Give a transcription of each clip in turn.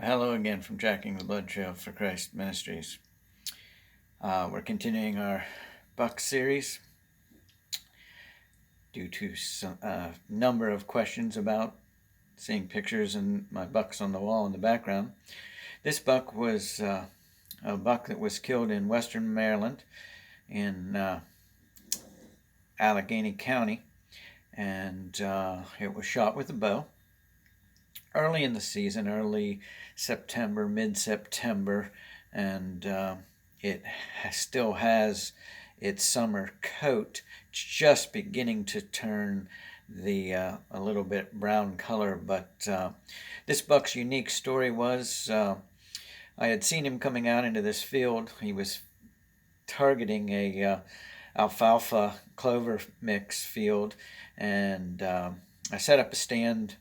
Hello again from Tracking the Blood Trail for Christ Ministries. We're continuing our buck series due to some number of questions about seeing pictures and my bucks on the wall in the background. This buck was a buck that was killed in western Maryland in Allegheny County, and it was shot with a bow early in the season, early September, mid-September, and it still has its summer coat. It's just beginning to turn a little bit brown color, but this buck's unique story was I had seen him coming out into this field. He was targeting a alfalfa clover mix field, and I set up a stand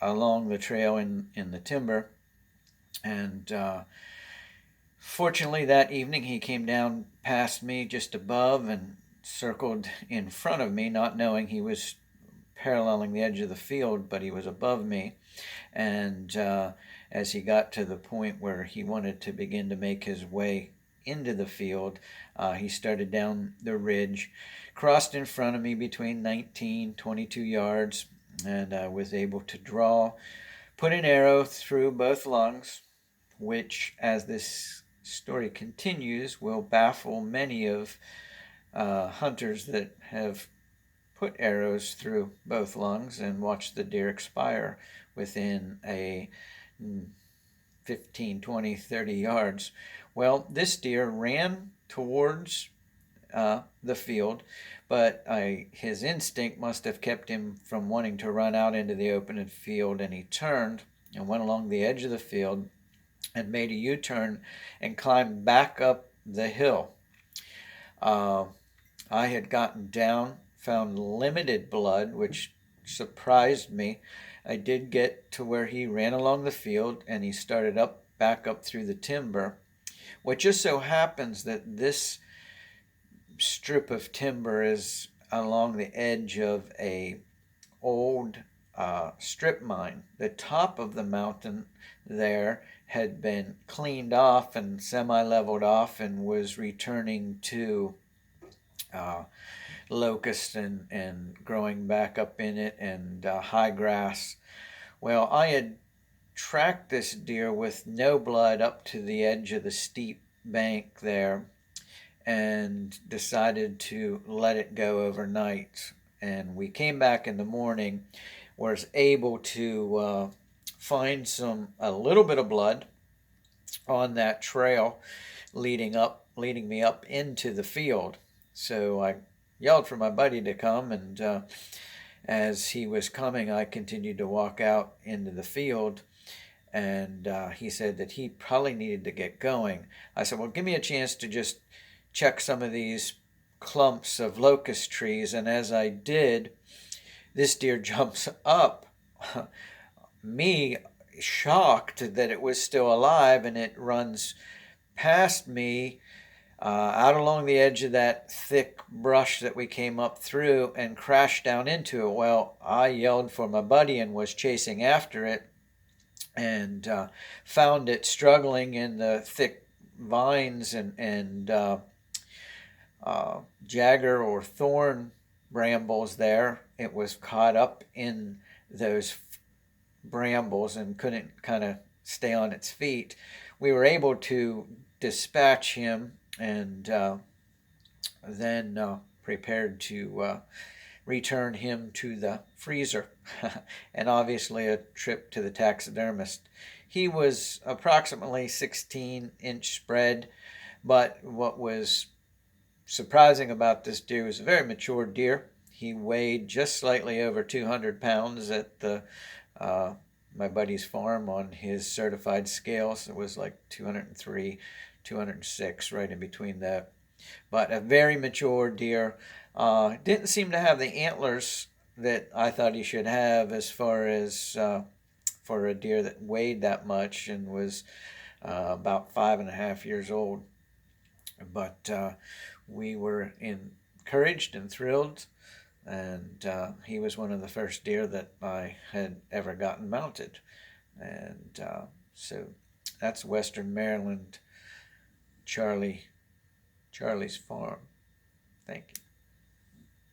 along the trail in the timber, and fortunately that evening he came down past me just above and circled in front of me, not knowing he was paralleling the edge of the field, but he was above me. And as he got to the point where he wanted to begin to make his way into the field, he started down the ridge, crossed in front of me between 19, 22 yards, and I was able to put an arrow through both lungs, which, as this story continues, will baffle many of hunters that have put arrows through both lungs and watched the deer expire within a 15, 20, 30 yards. Well, this deer ran towards the field, but his instinct must have kept him from wanting to run out into the open field, and he turned and went along the edge of the field and made a U-turn and climbed back up the hill. I had gotten down, found limited blood, which surprised me. I did get to where he ran along the field, and he started back up through the timber. What just so happens that this strip of timber is along the edge of a old strip mine. The top of the mountain there had been cleaned off and semi-leveled off and was returning to locust and growing back up in it, and high grass. Well, I had tracked this deer with no blood up to the edge of the steep bank there and decided to let it go overnight. And we came back in the morning, was able to find a little bit of blood on that trail leading me up into the field. So I yelled for my buddy to come, and as he was coming, I continued to walk out into the field, and he said that he probably needed to get going. I said, well, give me a chance to just check some of these clumps of locust trees, and as I did, this deer jumps up, me shocked that it was still alive, and it runs past me out along the edge of that thick brush that we came up through and crashed down into it. Well, I yelled for my buddy and was chasing after it, and found it struggling in the thick vines and jagger or thorn brambles there. It was caught up in those brambles and couldn't kind of stay on its feet. We were able to dispatch him, and then prepared to return him to the freezer and obviously a trip to the taxidermist. He was approximately 16-inch spread, but what was surprising about this deer was a very mature deer. He weighed just slightly over 200 pounds at my buddy's farm on his certified scales. It was like 203, 206, right in between that. But a very mature deer. Didn't seem to have the antlers that I thought he should have, as far as for a deer that weighed that much and was about 5.5 years old. But we were encouraged and thrilled, and he was one of the first deer that I had ever gotten mounted. And so That's Western Maryland, Charlie's farm. Thank you.